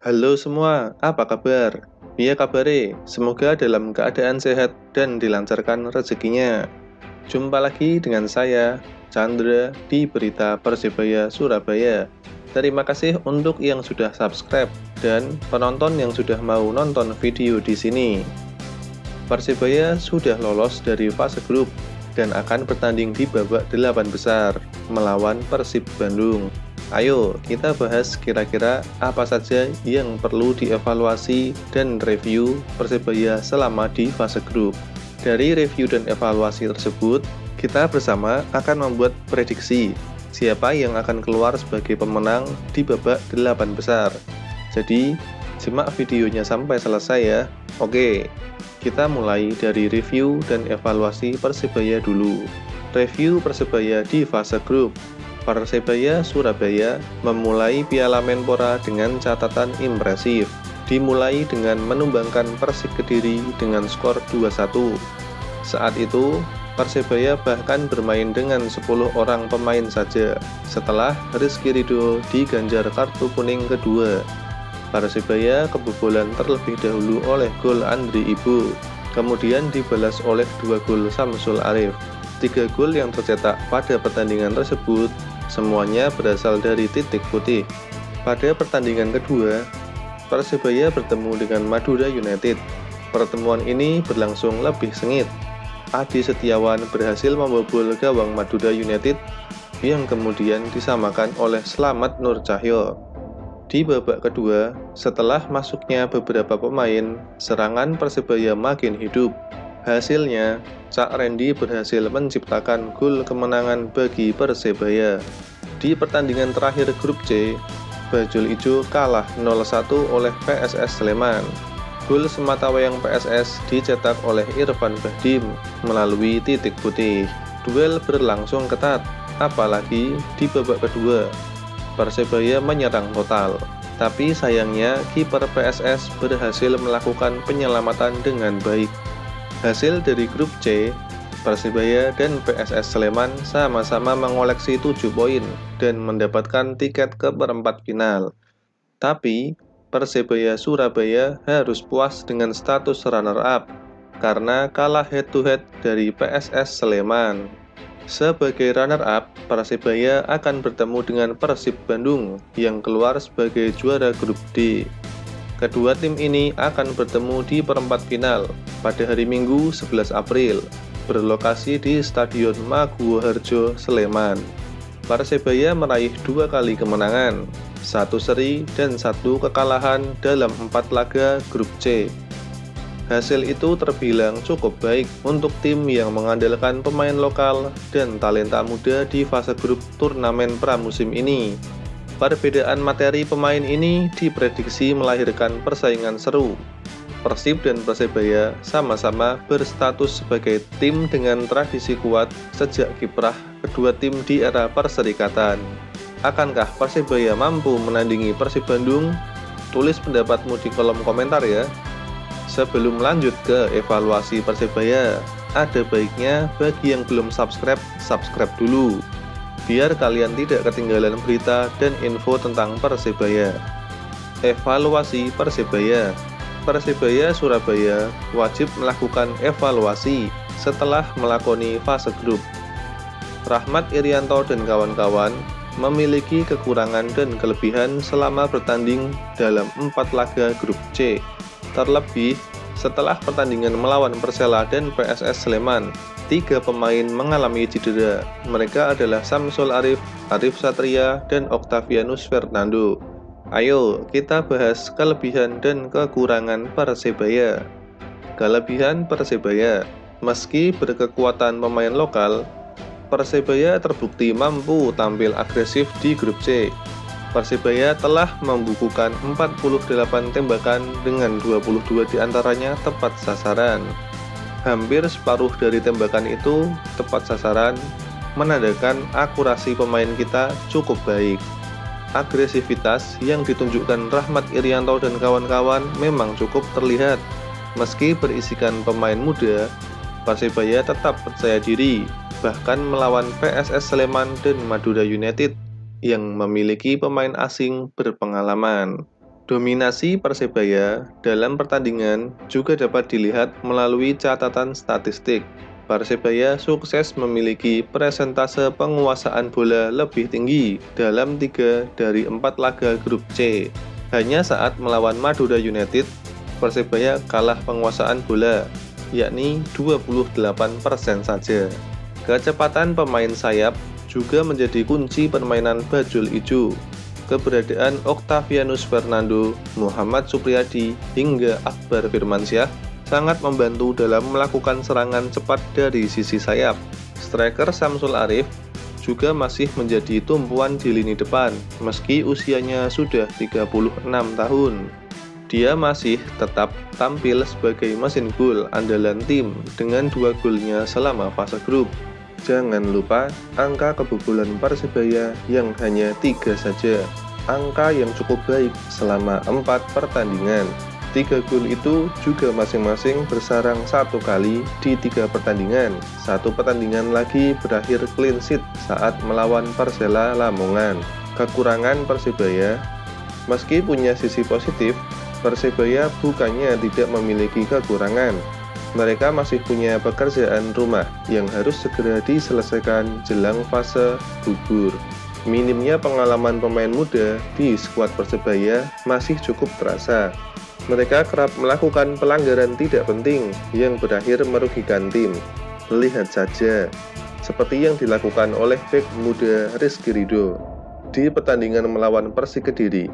Halo semua, apa kabar? Iya kabare, semoga dalam keadaan sehat dan dilancarkan rezekinya. Jumpa lagi dengan saya, Chandra, di Berita Persebaya Surabaya. Terima kasih untuk yang sudah subscribe dan penonton yang sudah mau nonton video di sini. Persebaya sudah lolos dari fase grup dan akan bertanding di babak 8 besar melawan Persib Bandung. Ayo kita bahas kira-kira apa saja yang perlu dievaluasi dan review Persebaya selama di fase grup. Dari review dan evaluasi tersebut, kita bersama akan membuat prediksi siapa yang akan keluar sebagai pemenang di babak 8 besar. Jadi, simak videonya sampai selesai ya. Oke, kita mulai dari review dan evaluasi Persebaya dulu. Review Persebaya di fase grup. Persebaya Surabaya memulai Piala Menpora dengan catatan impresif. Dimulai dengan menumbangkan Persik Kediri dengan skor 2-1. Saat itu, Persebaya bahkan bermain dengan 10 orang pemain saja setelah Rizky Ridho diganjar kartu kuning kedua. Persebaya kebobolan terlebih dahulu oleh gol Andri Ibo, kemudian dibalas oleh 2 gol Samsul Arif. 3 gol yang tercetak pada pertandingan tersebut semuanya berasal dari titik putih. Pada pertandingan kedua, Persebaya bertemu dengan Madura United. Pertemuan ini berlangsung lebih sengit. Adi Setiawan berhasil membobol gawang Madura United yang kemudian disamakan oleh Slamet Nur Cahyo. Di babak kedua, setelah masuknya beberapa pemain, serangan Persebaya makin hidup. Hasilnya, Cak Randy berhasil menciptakan gol kemenangan bagi Persebaya. Di pertandingan terakhir grup C, Bajul Ijo kalah 0-1 oleh PSS Sleman. Gol sematawayang PSS dicetak oleh Irfan Bahdim melalui titik putih. Duel berlangsung ketat, apalagi di babak kedua. Persebaya menyerang total, tapi sayangnya kiper PSS berhasil melakukan penyelamatan dengan baik. Hasil dari grup C, Persebaya dan PSS Sleman sama-sama mengoleksi 7 poin dan mendapatkan tiket ke perempat final. Tapi, Persebaya Surabaya harus puas dengan status runner-up karena kalah head-to-head dari PSS Sleman. Sebagai runner-up, Persebaya akan bertemu dengan Persib Bandung yang keluar sebagai juara grup D. Kedua tim ini akan bertemu di perempat final pada hari Minggu 11 April, berlokasi di Stadion Maguwoharjo, Sleman. Persebaya meraih 2 kali kemenangan, 1 seri dan 1 kekalahan dalam 4 laga grup C. Hasil itu terbilang cukup baik untuk tim yang mengandalkan pemain lokal dan talenta muda di fase grup turnamen pramusim ini. Perbedaan materi pemain ini diprediksi melahirkan persaingan seru. Persib dan Persebaya sama-sama berstatus sebagai tim dengan tradisi kuat sejak kiprah kedua tim di era perserikatan. Akankah Persebaya mampu menandingi Persib Bandung? Tulis pendapatmu di kolom komentar ya. Sebelum lanjut ke evaluasi Persebaya, ada baiknya bagi yang belum subscribe dulu, biar kalian tidak ketinggalan berita dan info tentang Persebaya. Evaluasi Persebaya. Persebaya Surabaya wajib melakukan evaluasi setelah melakoni fase grup. Rahmat Irianto dan kawan-kawan memiliki kekurangan dan kelebihan selama bertanding dalam 4 laga grup C. Terlebih, setelah pertandingan melawan Persela dan PSS Sleman, 3 pemain mengalami cedera. Mereka adalah Samsul Arif, Arif Satria, dan Octavianus Fernando. Ayo, kita bahas kelebihan dan kekurangan Persebaya. Kelebihan Persebaya. Meski berkekuatan pemain lokal, Persebaya terbukti mampu tampil agresif di grup C. Persebaya telah membukukan 48 tembakan dengan 22 diantaranya tepat sasaran. Hampir separuh dari tembakan itu tepat sasaran, menandakan akurasi pemain kita cukup baik. Agresivitas yang ditunjukkan Rahmat Irianto dan kawan-kawan memang cukup terlihat. Meski berisikan pemain muda, Persebaya tetap percaya diri, bahkan melawan PSS Sleman dan Madura United yang memiliki pemain asing berpengalaman. Dominasi Persebaya dalam pertandingan juga dapat dilihat melalui catatan statistik. Persebaya sukses memiliki persentase penguasaan bola lebih tinggi dalam 3 dari 4 laga grup C. Hanya saat melawan Madura United, Persebaya kalah penguasaan bola, yakni 28% saja. Kecepatan pemain sayap juga menjadi kunci permainan Bajul Ijo. Keberadaan Octavianus Fernando, Muhammad Supriyadi, hingga Akbar Firmansyah sangat membantu dalam melakukan serangan cepat dari sisi sayap. Striker Samsul Arif juga masih menjadi tumpuan di lini depan, meski usianya sudah 36 tahun. Dia masih tetap tampil sebagai mesin gol andalan tim dengan 2 golnya selama fase grup. Jangan lupa angka kebobolan Persebaya yang hanya 3 saja, angka yang cukup baik selama 4 pertandingan. 3 gol itu juga masing-masing bersarang 1 kali di 3 pertandingan. 1 pertandingan lagi berakhir clean sheet saat melawan Persela Lamongan. Kekurangan Persebaya, meski punya sisi positif, Persebaya bukannya tidak memiliki kekurangan. Mereka masih punya pekerjaan rumah yang harus segera diselesaikan jelang fase gugur. Minimnya pengalaman pemain muda di skuad Persebaya masih cukup terasa. Mereka kerap melakukan pelanggaran tidak penting yang berakhir merugikan tim. Lihat saja, seperti yang dilakukan oleh bek muda Rizky Ridho di pertandingan melawan Persik Kediri.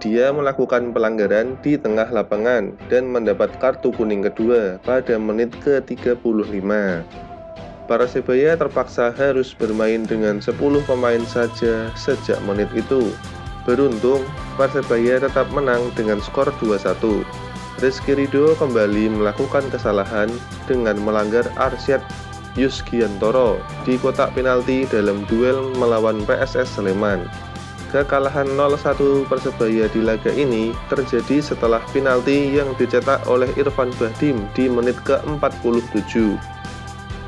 Dia melakukan pelanggaran di tengah lapangan dan mendapat kartu kuning kedua pada menit ke-35. Persebaya terpaksa harus bermain dengan 10 pemain saja sejak menit itu. Beruntung, Persebaya tetap menang dengan skor 2-1. Rizky Ridho kembali melakukan kesalahan dengan melanggar Arsyad Yusgiantoro di kotak penalti dalam duel melawan PSS Sleman. Kekalahan 0-1 Persebaya di laga ini terjadi setelah penalti yang dicetak oleh Irfan Bahdim di menit ke-47.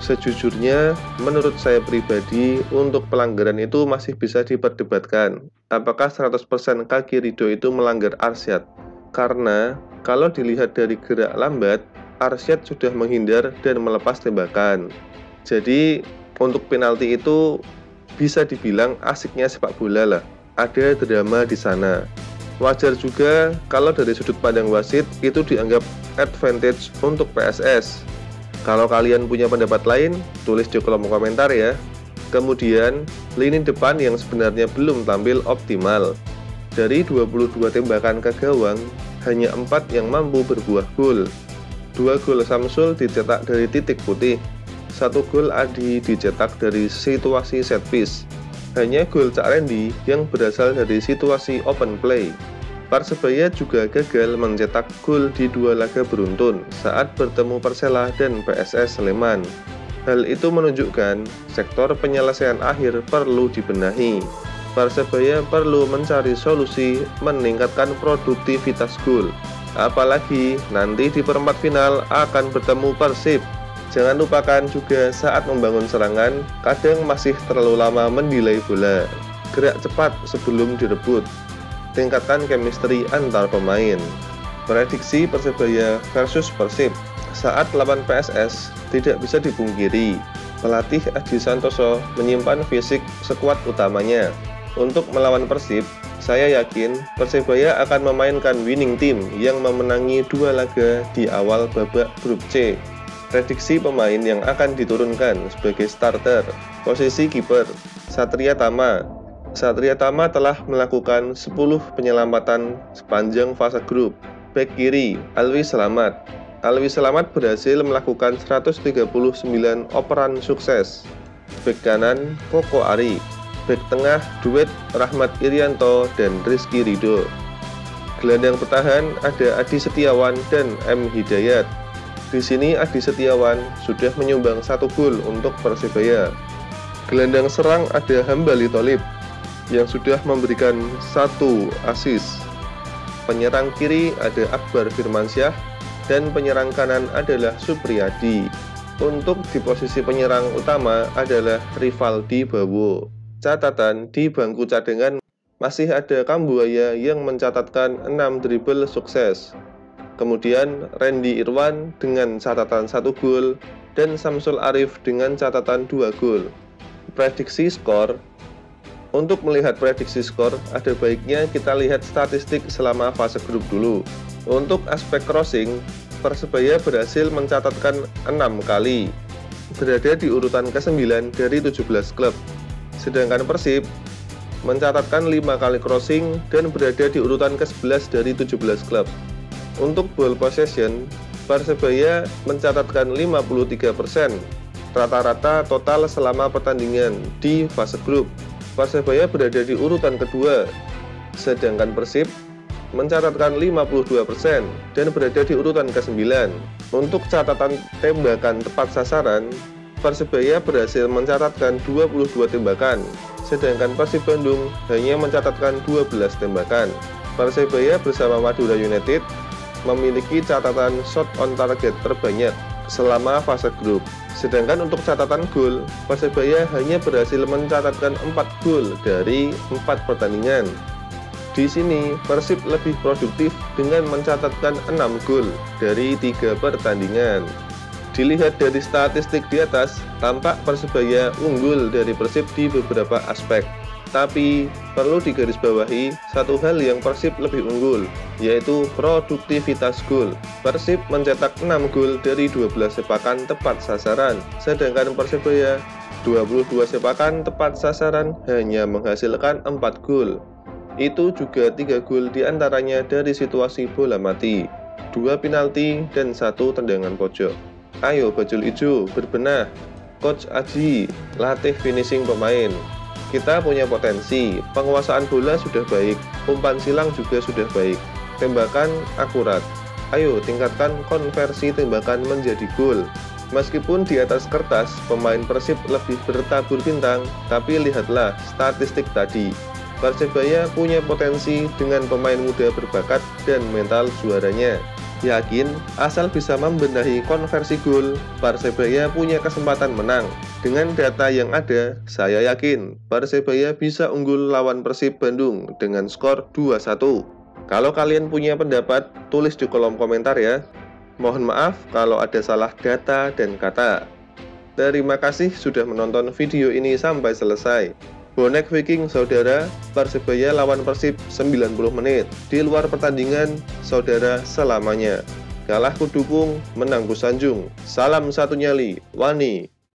Sejujurnya, menurut saya pribadi, untuk pelanggaran itu masih bisa diperdebatkan. Apakah 100% kaki Ridho itu melanggar Arsyad? Karena, kalau dilihat dari gerak lambat, Arsyad sudah menghindar dan melepas tembakan. Jadi, untuk penalti itu bisa dibilang asiknya sepak bola lah. Ada drama di sana. Wajar juga kalau dari sudut pandang wasit itu dianggap advantage untuk PSS. Kalau kalian punya pendapat lain, tulis di kolom komentar ya. Kemudian, lini depan yang sebenarnya belum tampil optimal. Dari 22 tembakan ke gawang, hanya 4 yang mampu berbuah gol. 2 gol Samsul dicetak dari titik putih, 1 gol Adi dicetak dari situasi set piece. Hanya gol Cak Randy yang berasal dari situasi open play. Persebaya juga gagal mencetak gol di 2 laga beruntun saat bertemu Persela dan PSS Sleman. Hal itu menunjukkan sektor penyelesaian akhir perlu dibenahi. Persebaya perlu mencari solusi meningkatkan produktivitas gol. Apalagi nanti di perempat final akan bertemu Persib. Jangan lupakan juga saat membangun serangan, kadang masih terlalu lama mendelay bola. Gerak cepat sebelum direbut. Tingkatkan chemistry antar pemain. Prediksi Persebaya versus Persib saat lawan PSS tidak bisa dipungkiri. Pelatih Adi Santoso menyimpan fisik skuad utamanya. Untuk melawan Persib, saya yakin Persebaya akan memainkan winning team yang memenangi 2 laga di awal babak grup C. Prediksi pemain yang akan diturunkan sebagai starter. Posisi kiper, Satria Tama. Satria Tama telah melakukan 10 penyelamatan sepanjang fase grup. Bek kiri, Alwi Selamat. Alwi Selamat berhasil melakukan 139 operan sukses. Bek kanan, Koko Ari. Bek tengah, duet Rahmat Irianto dan Rizky Ridho. Gelandang bertahan ada Adi Setiawan dan M. Hidayat. Di sini Adi Setiawan sudah menyumbang 1 gol untuk Persebaya. Gelandang serang ada Hambali Tholib yang sudah memberikan 1 assist. Penyerang kiri ada Akbar Firmansyah dan penyerang kanan adalah Supriyadi. Untuk di posisi penyerang utama adalah Rivaldi Bawo. Catatan di bangku cadangan Masih ada Kambuaya yang mencatatkan 6 dribble sukses. Kemudian Randy Irwan dengan catatan 1 gol dan Samsul Arif dengan catatan 2 gol. Prediksi skor. Untuk melihat prediksi skor, ada baiknya kita lihat statistik selama fase grup dulu. Untuk aspek crossing, Persebaya berhasil mencatatkan 6 kali, berada di urutan ke-9 dari 17 klub. Sedangkan Persib mencatatkan 5 kali crossing dan berada di urutan ke-11 dari 17 klub. Untuk ball possession, Persebaya mencatatkan 53%, rata-rata total selama pertandingan di fase grup. Persebaya berada di urutan kedua, sedangkan Persib mencatatkan 52% dan berada di urutan ke-9. Untuk catatan tembakan tepat sasaran, Persebaya berhasil mencatatkan 22 tembakan, sedangkan Persib Bandung hanya mencatatkan 12 tembakan. Persebaya bersama Madura United memiliki catatan shot on target terbanyak selama fase grup. Sedangkan untuk catatan gol, Persebaya hanya berhasil mencatatkan 4 gol dari 4 pertandingan. Di sini, Persib lebih produktif dengan mencatatkan 6 gol dari 3 pertandingan. Dilihat dari statistik di atas, tampak Persebaya unggul dari Persib di beberapa aspek. Tapi, perlu digarisbawahi satu hal yang Persib lebih unggul, yaitu produktivitas gol. Persib mencetak 6 gol dari 12 sepakan tepat sasaran, sedangkan Persebaya 22 sepakan tepat sasaran hanya menghasilkan 4 gol. Itu juga 3 gol diantaranya dari situasi bola mati, 2 penalti, dan 1 tendangan pojok. Ayo Bajul Ijo, berbenah. Coach Aji, latih finishing pemain. Kita punya potensi, penguasaan bola sudah baik, umpan silang juga sudah baik, tembakan akurat. Ayo tingkatkan konversi tembakan menjadi gol. Meskipun di atas kertas, pemain Persib lebih bertabur bintang, tapi lihatlah statistik tadi. Persebaya punya potensi dengan pemain muda berbakat dan mental juaranya. Yakin, asal bisa membenahi konversi gol, Persebaya punya kesempatan menang. Dengan data yang ada, saya yakin Persebaya bisa unggul lawan Persib Bandung dengan skor 2-1. Kalau kalian punya pendapat, tulis di kolom komentar ya. Mohon maaf kalau ada salah data dan kata. Terima kasih sudah menonton video ini sampai selesai. Bonek Viking saudara, Persebaya lawan Persib 90 menit. Di luar pertandingan, saudara selamanya. Kalah ku dukung, menang ku sanjung. Salam satu nyali, Wani.